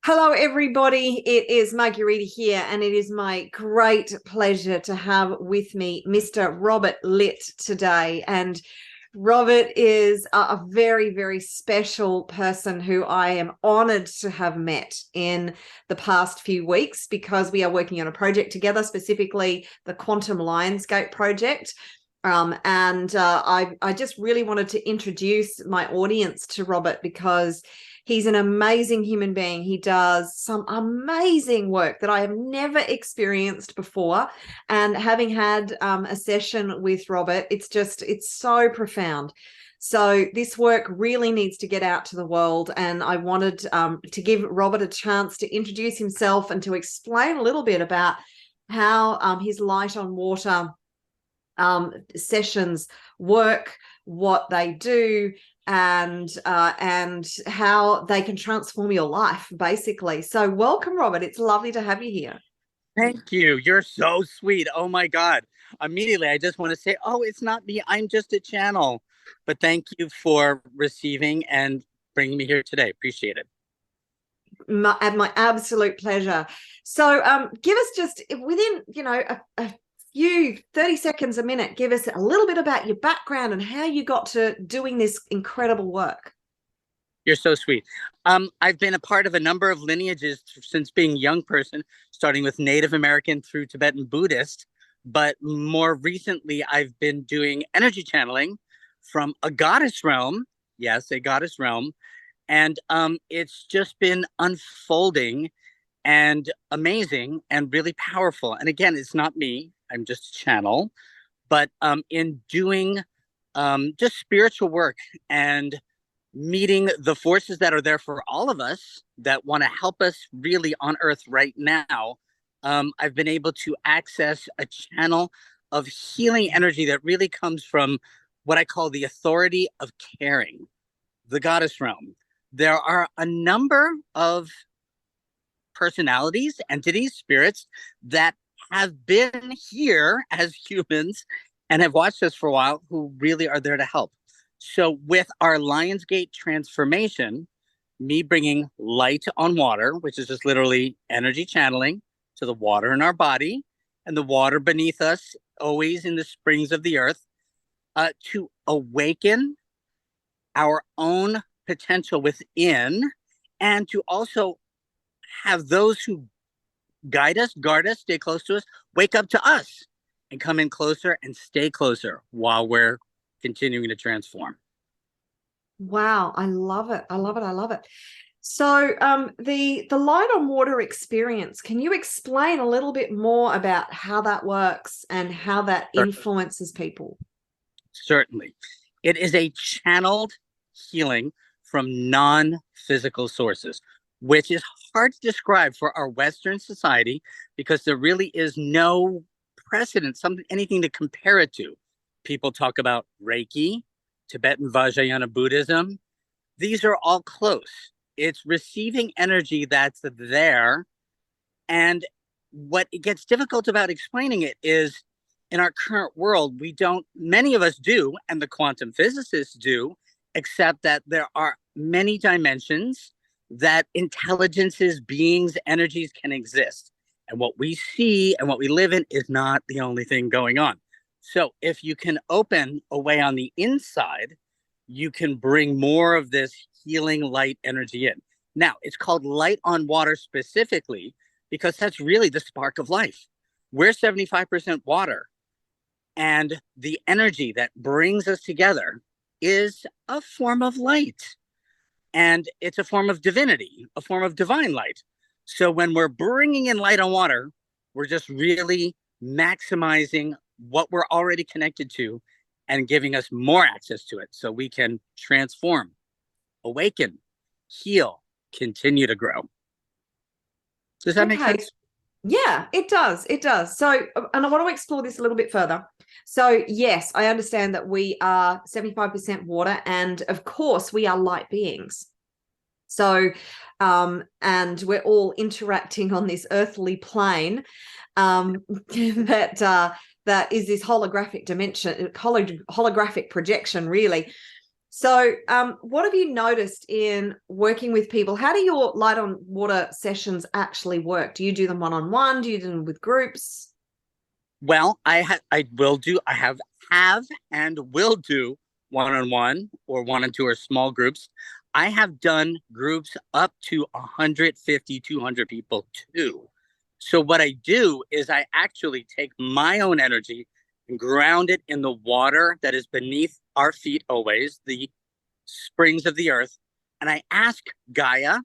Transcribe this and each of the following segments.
Hello, everybody. It is Marguerita here, and it is my great pleasure to have with me Mr. Robert Litt today. And Robert is a very, very special person who I am honored to have met in the past few weeks because we are working on a project together, specifically the Quantum Lionsgate project. I just really wanted to introduce my audience to Robert because he's an amazing human being. He does some amazing work that I have never experienced before. And having had a session with Robert, it's so profound. So this work really needs to get out to the world. And I wanted to give Robert a chance to introduce himself and to explain a little bit about how his light on water sessions work, what they do, and how they can transform your life, basically. So welcome, Robert. It's lovely to have you here. Thank you. You're so sweet. Oh my God. Immediately, I just want to say, oh, it's not me. I'm just a channel. But thank you for receiving and bringing me here today. Appreciate it. My absolute pleasure. So give us just within, a few 30 seconds a minute, give us a little bit about your background and how you got to doing this incredible work. You're so sweet. I've been a part of a number of lineages since being a young person, starting with Native American through Tibetan Buddhist. But more recently, I've been doing energy channeling from a goddess realm. Yes, a goddess realm. And it's just been unfolding and amazing and really powerful. And again, it's not me. I'm just a channel. But in doing just spiritual work and meeting the forces that are there for all of us that want to help us really on Earth right now, I've been able to access a channel of healing energy that really comes from what I call the authority of caring, the goddess realm. There are a number of personalities, entities, spirits that have been here as humans and have watched us for a while who really are there to help. So with our Lionsgate transformation, me bringing light on water, which is just literally energy channeling to the water in our body and the water beneath us, always in the springs of the earth, to awaken our own potential within and to also have those who guide us, guard us, stay close to us, wake up to us and come in closer and stay closer while we're continuing to transform. Wow, I love it. I love it. I love it. So the light on water experience, can you explain a little bit more about how that works and how that influences people? Certainly. It is a channeled healing from non-physical sources, which is hard to describe for our Western society because there really is no precedent, anything to compare it to. People talk about Reiki, Tibetan Vajrayana Buddhism. These are all close. It's receiving energy that's there. And what it gets difficult about explaining it is in our current world, many of us do, and the quantum physicists do, accept that there are many dimensions that intelligences, beings, energies can exist. And what we see and what we live in is not the only thing going on. So if you can open a way on the inside, you can bring more of this healing light energy in. Now, it's called light on water specifically because that's really the spark of life. We're 75% water. And the energy that brings us together is a form of light. And it's a form of divinity, a form of divine light. So when we're bringing in light on water, we're just really maximizing what we're already connected to and giving us more access to it so we can transform, awaken, heal, continue to grow. Does that make sense? Yeah, it does. It does. So, and I want to explore this a little bit further. So, yes, I understand that we are 75% water, and of course, we are light beings. So, and we're all interacting on this earthly plane that is this holographic dimension, holographic projection, really. So, what have you noticed in working with people? How do your light on water sessions actually work? Do you do them one-on-one? Do you do them with groups? Well, I have and will do one-on-one or one and two or small groups. I have done groups up to 150, 200 people too. So what I do is I actually take my own energy and ground it in the water that is beneath our feet always, the springs of the earth. And I ask Gaia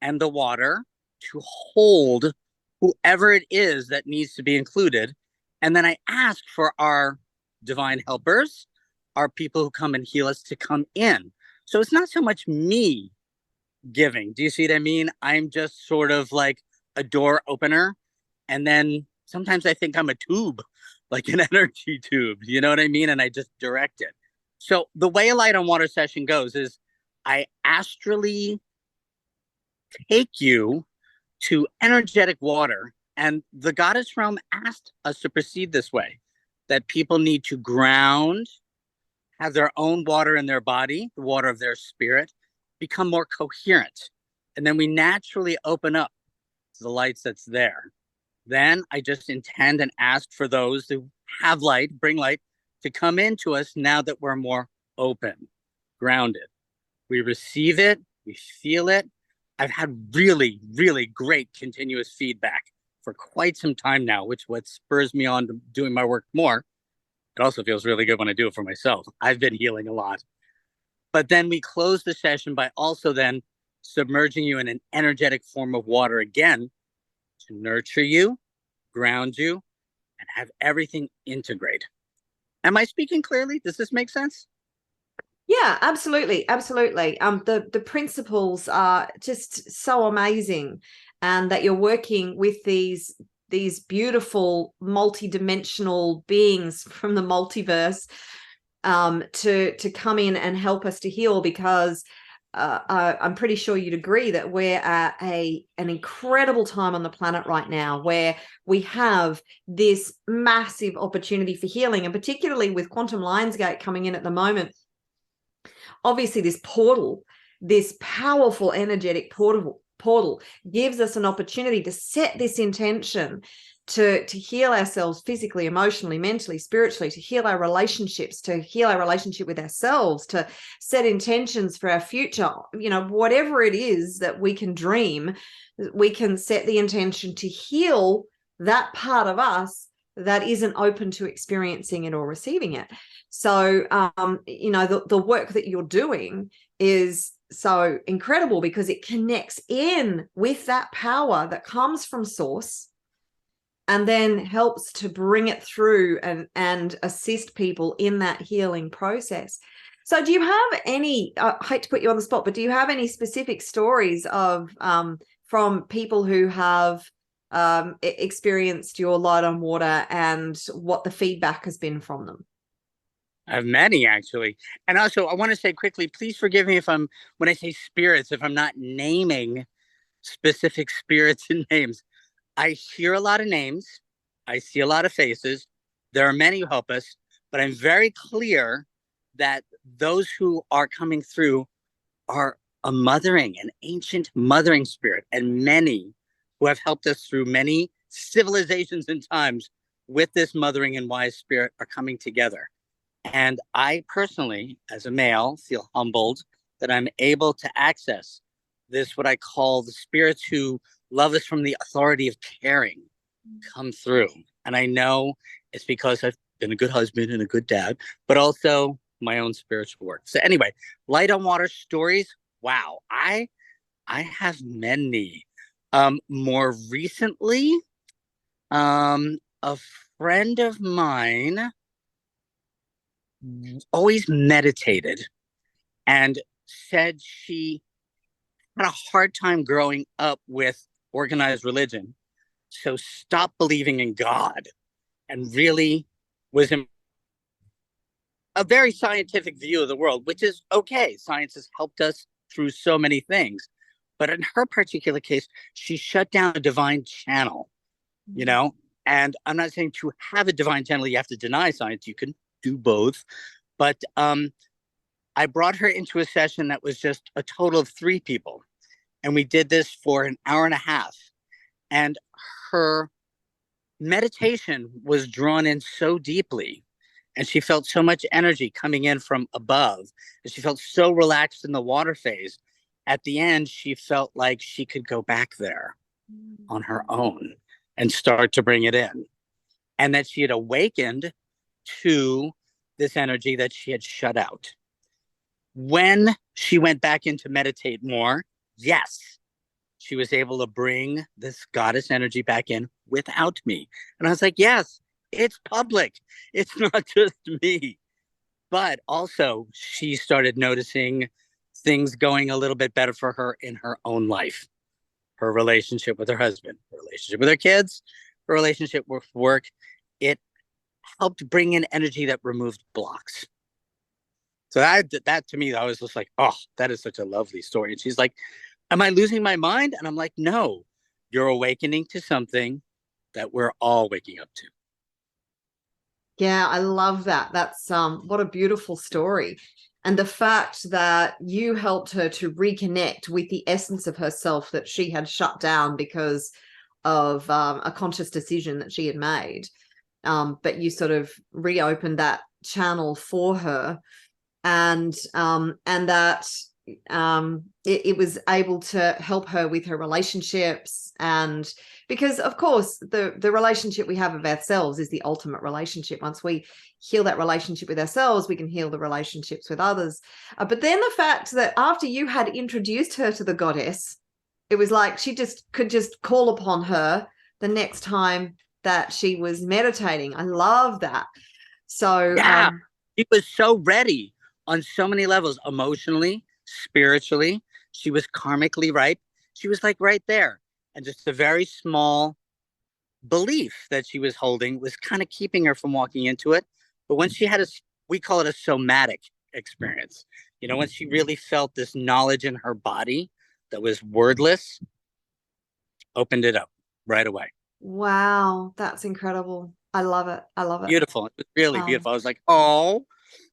and the water to hold whoever it is that needs to be included. And then I ask for our divine helpers, our people who come and heal us, to come in. So it's not so much me giving. Do you see what I mean? I'm just sort of like a door opener. And then sometimes I think I'm a tube, like an energy tube. You know what I mean? And I just direct it. So the way a light on water session goes is I astrally take you to energetic water. And the goddess realm asked us to proceed this way, that people need to ground, have their own water in their body, the water of their spirit, become more coherent. And then we naturally open up to the lights that's there. Then I just intend and ask for those who have light, bring light, to come into us now that we're more open, grounded. We receive it, we feel it. I've had really, really great continuous feedback for quite some time now, which what spurs me on to doing my work more. It also feels really good when I do it for myself. I've been healing a lot. But then we close the session by also then submerging you in an energetic form of water again to nurture you, ground you, and have everything integrate. Am I speaking clearly? Does this make sense? Yeah, absolutely, absolutely. The principles are just so amazing, and that you're working with these beautiful multi-dimensional beings from the multiverse, to come in and help us to heal, because I'm pretty sure you'd agree that we're at an incredible time on the planet right now, where we have this massive opportunity for healing, and particularly with Quantum Lionsgate coming in at the moment. Obviously, this powerful energetic portal gives us an opportunity to set this intention to heal ourselves physically, emotionally, mentally, spiritually, to heal our relationships, to heal our relationship with ourselves, to set intentions for our future. Whatever it is that we can dream, we can set the intention to heal that part of us that isn't open to experiencing it or receiving it. So, the work that you're doing is so incredible, because it connects in with that power that comes from source, and then helps to bring it through and assist people in that healing process. So do you have any, I hate to put you on the spot, but do you have any specific stories of from people who have experienced your light on water, and what the feedback has been from them? I have many, actually. And also, I want to say quickly, please forgive me when I say spirits, if I'm not naming specific spirits and names. I hear a lot of names. I see a lot of faces. There are many who help us, but I'm very clear that those who are coming through are an ancient mothering spirit, and many who have helped us through many civilizations and times with this mothering and wise spirit are coming together. And I personally, as a male, feel humbled that I'm able to access this, what I call the spirits who love us from the authority of caring, come through. And I know it's because I've been a good husband and a good dad, but also my own spiritual work. So anyway, light on water stories. Wow. I have many. More recently, a friend of mine always meditated and said she had a hard time growing up with organized religion. So stopped believing in God and really was in a very scientific view of the world, which is okay. Science has helped us through so many things. But in her particular case, she shut down a divine channel, you know? And I'm not saying to have a divine channel, you have to deny science. You can do both. But I brought her into a session that was just a total of 3 people. And we did this for an hour and a half. And her meditation was drawn in so deeply. And she felt so much energy coming in from above. And she felt so relaxed in the water phase. At the end, she felt like she could go back there on her own and start to bring it in. And that she had awakened to this energy that she had shut out. When she went back in to meditate more, yes, she was able to bring this goddess energy back in without me. And I was like, yes, it's public. It's not just me. But also, she started noticing things going a little bit better for her in her own life. Her relationship with her husband, her relationship with her kids, her relationship with work. It helped bring in energy that removed blocks. So that to me, I was just like, oh, that is such a lovely story. And she's like, am I losing my mind? And I'm like, no, you're awakening to something that we're all waking up to. Yeah, I love that. That's what a beautiful story. And the fact that you helped her to reconnect with the essence of herself that she had shut down because of a conscious decision that she had made. But you sort of reopened that channel for her, and that it was able to help her with her relationships. And because of course the relationship we have with ourselves is the ultimate relationship. Once we heal that relationship with ourselves, we can heal the relationships with others. But then the fact that after you had introduced her to the goddess, it was like she just could just call upon her the next time that she was meditating. I love that. So yeah, she was so ready on so many levels, emotionally, spiritually. She was karmically ripe. She was like right there. And just a very small belief that she was holding was kind of keeping her from walking into it. But when she had we call it a somatic experience, when she really felt this knowledge in her body that was wordless, opened it up right away. wow, that's incredible. I love it. I love it. Beautiful. It was really beautiful. I was like, oh,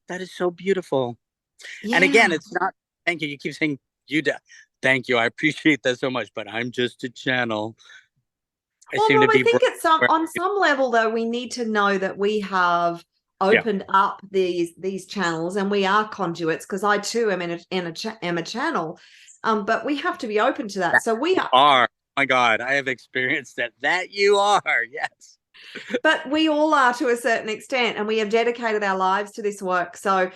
that is so beautiful. Yeah. And again, it's not, thank you. You keep saying thank you. I appreciate that so much, but I'm just a channel. I Well, seem Rob, to be I think it's on some level, though, we need to know that we have opened up these channels, and we are conduits, because I too am am a channel. But we have to be open to that. So we are. Oh my God, I have experienced that you are. Yes. But we all are to a certain extent, and we have dedicated our lives to this work. So,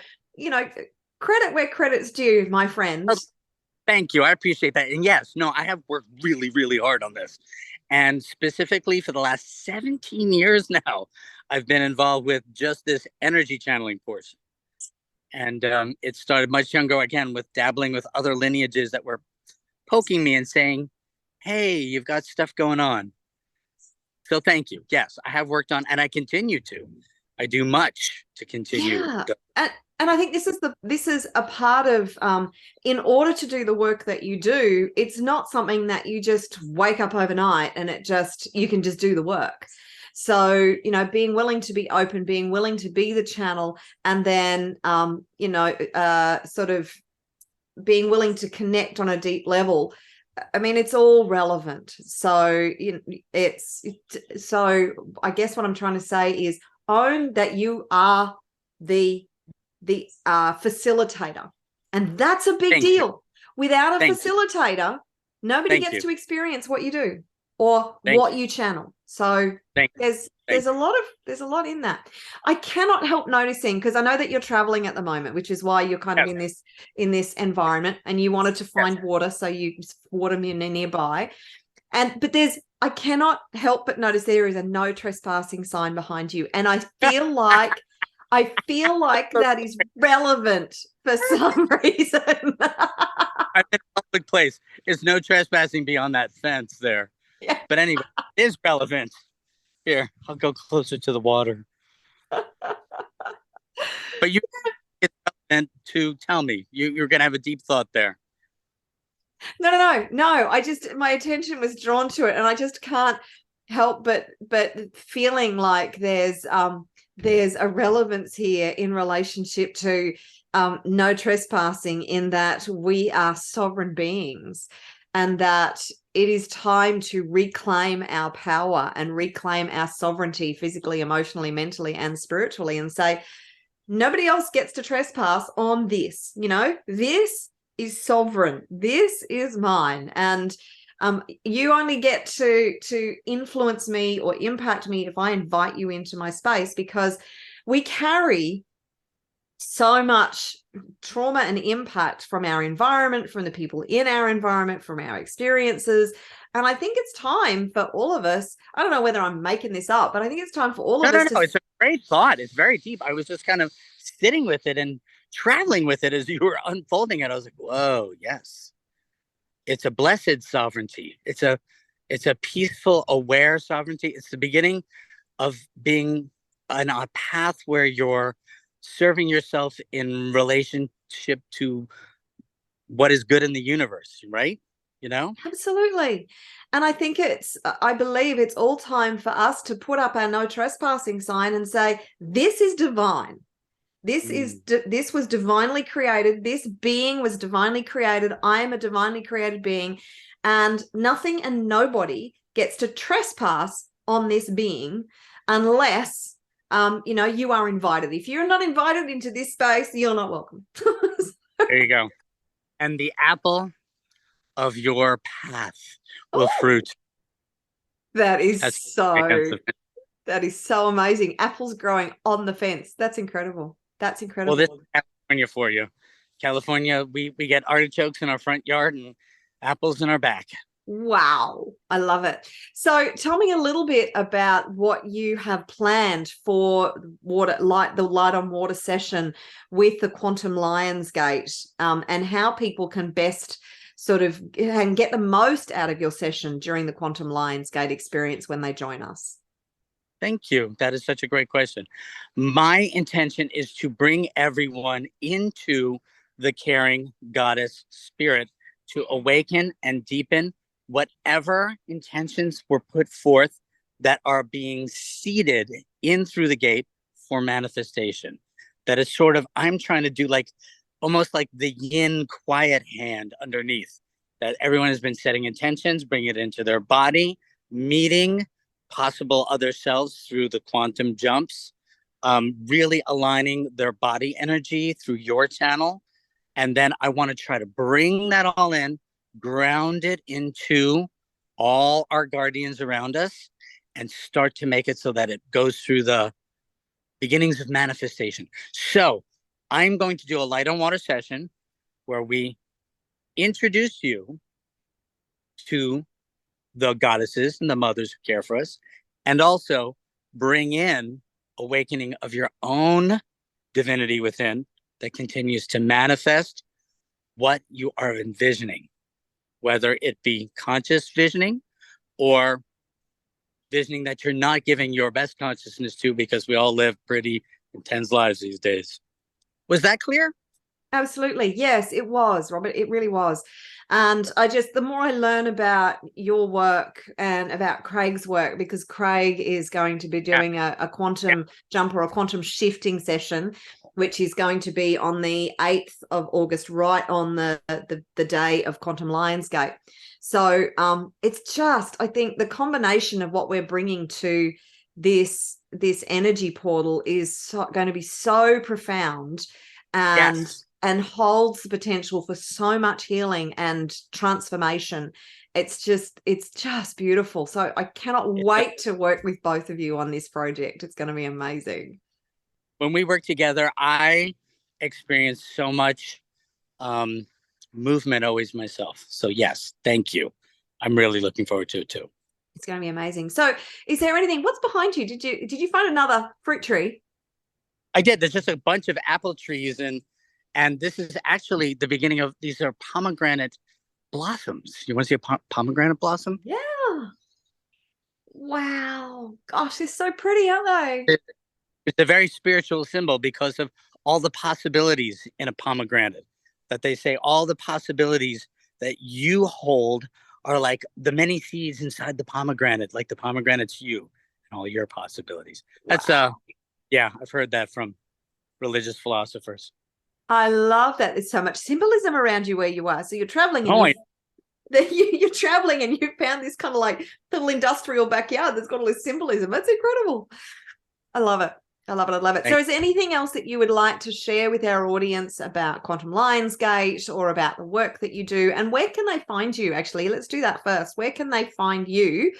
credit where credit's due, my friend. Oh, thank you. I appreciate that. And yes, no, I have worked really, really hard on this. And specifically for the last 17 years now, I've been involved with just this energy channeling portion. And it started much younger, again, with dabbling with other lineages that were poking me and saying, hey, you've got stuff going on. So thank you. Yes, I have worked on, and I continue to. I do much to continue. Yeah. And I think this is a part of in order to do the work that you do, it's not something that you just wake up overnight and you can just do the work. So, being willing to be open, being willing to be the channel, and then sort of being willing to connect on a deep level. I mean, it's all relevant. So, so I guess what I'm trying to say is own that you are the facilitator, and that's a big deal. Without a facilitator, nobody gets to experience what you do or what you channel. So there's a lot in that. I cannot help noticing, because I know that you're traveling at the moment, which is why you're kind of in this environment, and you wanted to find water, so you water nearby. But I cannot help but notice there is a no trespassing sign behind you, and I feel like that is relevant for some reason. I'm in a public place. There's no trespassing beyond that fence there. Yeah. But anyway, it is relevant. Here, I'll go closer to the water. But it's relevant to tell me. You're going to have a deep thought there. No. My attention was drawn to it, and I just can't help but feeling like there's there's a relevance here in relationship to no trespassing, in that we are sovereign beings, and that it is time to reclaim our power and reclaim our sovereignty physically, emotionally, mentally, and spiritually, and say, nobody else gets to trespass on this. This is sovereign. This is mine. And you only get to influence me or impact me if I invite you into my space, because we carry so much trauma and impact from our environment, from the people in our environment, from our experiences. And I think it's time for all of us. I don't know whether I'm making this up, but I think it's time for all of us No, it's a great thought. It's very deep. I was just kind of sitting with it and traveling with it as you were unfolding it. I was like, whoa, yes. It's a blessed sovereignty. It's a peaceful, aware sovereignty. It's the beginning of being on a path where you're serving yourself in relationship to what is good in the universe, right? Absolutely. And I believe it's all time for us to put up our no trespassing sign and say, this is divine. This was divinely created. This being was divinely created. I am a divinely created being, and nothing and nobody gets to trespass on this being unless you are invited. If you're not invited into this space, you're not welcome. There you go. And the apple of your path will fruit. That is so amazing. Apples growing on the fence. That's incredible. That's incredible. Well, this is California for you. California, we get artichokes in our front yard and apples in our back. Wow. I love it. So tell me a little bit about what you have planned for the Light on Water session with the Quantum Lionsgate, and how people can best sort of and get the most out of your session during the Quantum Lionsgate experience when they join us. Thank you. That is such a great question. My intention is to bring everyone into the caring goddess spirit, to awaken and deepen whatever intentions were put forth that are being seeded in through the gate for manifestation. That is sort of, I'm trying to do almost like the yin quiet hand underneath, that everyone has been setting intentions, bring it into their body, meeting possible other selves through the quantum jumps, really aligning their body energy through your channel. And then I want to try to bring that all in, ground it into all our guardians around us, and start to make it so that it goes through the beginnings of manifestation. So I'm going to do a light on water session where we introduce you to the goddesses and the mothers who care for us, and also bring in awakening of your own divinity within that continues to manifest what you are envisioning, whether it be conscious visioning or visioning that you're not giving your best consciousness to, because we all live pretty intense lives these days. Was that clear? Absolutely. Yes, it was, Robert. It really was. And the more I learn about your work and about Craig's work, because Craig is going to be doing a quantum jump or a quantum shifting session, which is going to be on the 8th of August, right on the day of Quantum Lionsgate. So it's just, I think the combination of what we're bringing to this energy portal is going to be so profound, and holds the potential for so much healing and transformation. It's just beautiful. So I cannot wait to work with both of you on this project. It's going to be amazing. When we work together, I experience so much movement always myself. So yes, thank you. I'm really looking forward to it too. It's going to be amazing. So is there anything, what's behind you? Did you find another fruit tree? I did. There's just a bunch of apple trees, and this is actually the beginning of, these are pomegranate blossoms. You want to see a pomegranate blossom? Yeah. Wow. Gosh, they're so pretty, aren't they? It's a very spiritual symbol because of all the possibilities in a pomegranate. That they say all the possibilities that you hold are like the many seeds inside the pomegranate, like the pomegranate's you and all your possibilities. Wow. Yeah, I've heard that from religious philosophers. I love that. There's so much symbolism around you where you are. So you're traveling and Oh, you're traveling and you found this kind of like little industrial backyard that's got all this symbolism. That's incredible. I love it. I love it. I love it. So is there anything else that you would like to share with our audience about Quantum Lionsgate or about the work that you do? And where can they find you, actually? Let's do that first. Where can they find you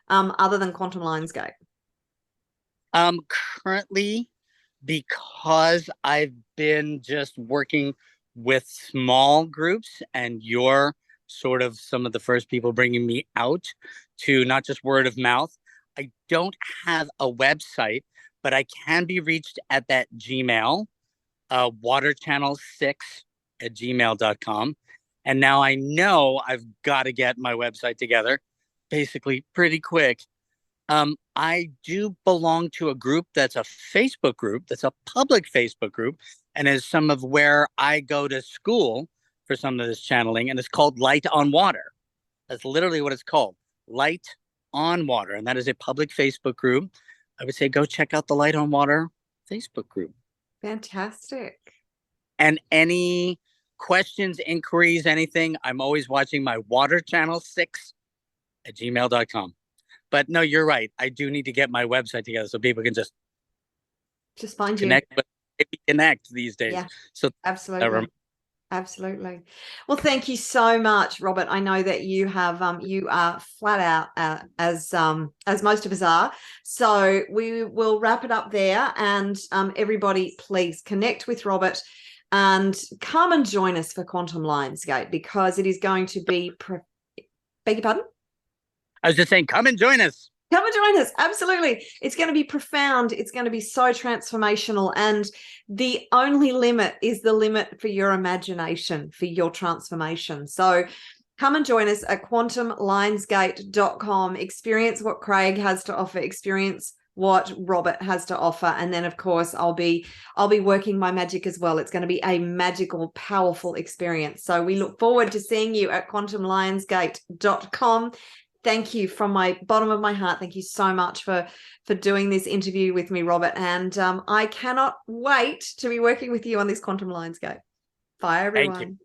other than Quantum Lionsgate? Currently, because I've been just working with small groups and you're sort of some of the first people bringing me out to not just word of mouth, I don't have a website, but I can be reached at that Gmail, waterchannel6@gmail.com. And now I know I've got to get my website together basically pretty quick. I do belong to a group that's a Facebook group, that's a public Facebook group, and is some of where I go to school for some of this channeling, and it's called Light on Water. That's literally what it's called, Light on Water, and that is a public Facebook group. I would say go check out the Light on Water Facebook group. Fantastic. And any questions, inquiries, anything, I'm always watching my waterchannel6@gmail.com. But no, you're right. I do need to get my website together so people can just find connect. you. But connect these days. Yeah, so absolutely. Absolutely. Well, thank you so much, Robert. I know that you have you are flat out as most of us are. So we will wrap it up there, and everybody, please connect with Robert and come and join us for Quantum Lionsgate, because it is going to be. Beg your pardon? I was just saying, come and join us. Come and join us. Absolutely. It's going to be profound. It's going to be so transformational. And the only limit is the limit for your imagination, for your transformation. So come and join us at quantumlionsgate.com. Experience what Craig has to offer. Experience what Robert has to offer. And then, of course, I'll be working my magic as well. It's going to be a magical, powerful experience. So we look forward to seeing you at quantumlionsgate.com. Thank you from my bottom of my heart. Thank you so much for doing this interview with me, Robert. And I cannot wait to be working with you on this Quantum Lionsgate. Bye, everyone. Thank you.